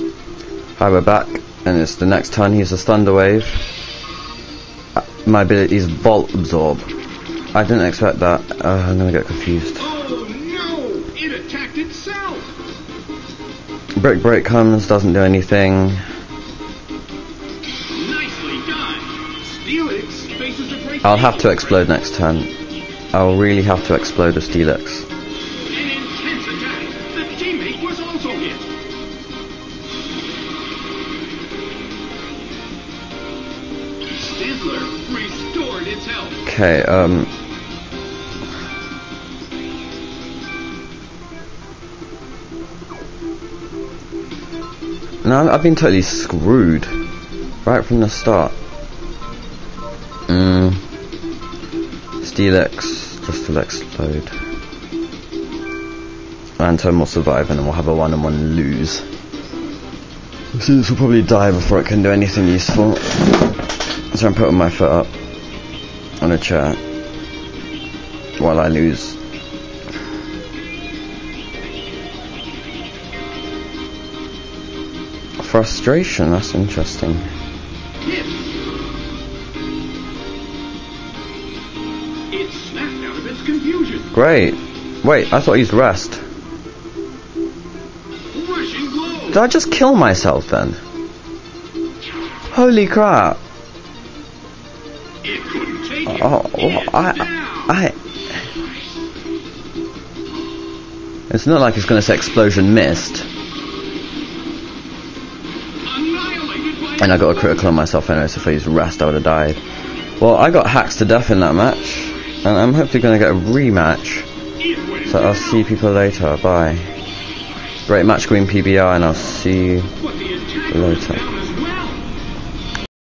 Hi, we're back, and it's the next turn. He's a Thunder Wave. My ability is Volt Absorb. I didn't expect that. I'm gonna get confused. Oh no! It attacked itself! Brick Break comes, doesn't do anything. Nicely done! Steelix faces a great I'll have to explode next turn. I'll really have to explode with Steelix. An intense attack! The teammate was also hit! Sizzler restored its health! Okay, no, I've been totally screwed right from the start. Steelix just will explode. Phantom will survive, and then we'll have a 1-on-1 lose. So this will probably die before it can do anything useful. So I'm putting my foot up on a chair while I lose. Frustration, that's interesting. Hit! It snapped out of its confusion! Great. Wait, I thought I used rest. Rushing blow! Did I just kill myself then? Holy crap. It couldn't take it! Oh, it's not like it's going to say explosion missed. And I got a critical on myself anyway, so if I used rest I would have died. Well, I got hacked to death in that match, and I'm hopefully going to get a rematch. So I'll see people later, bye. Great match, Green PBR, and I'll see you later.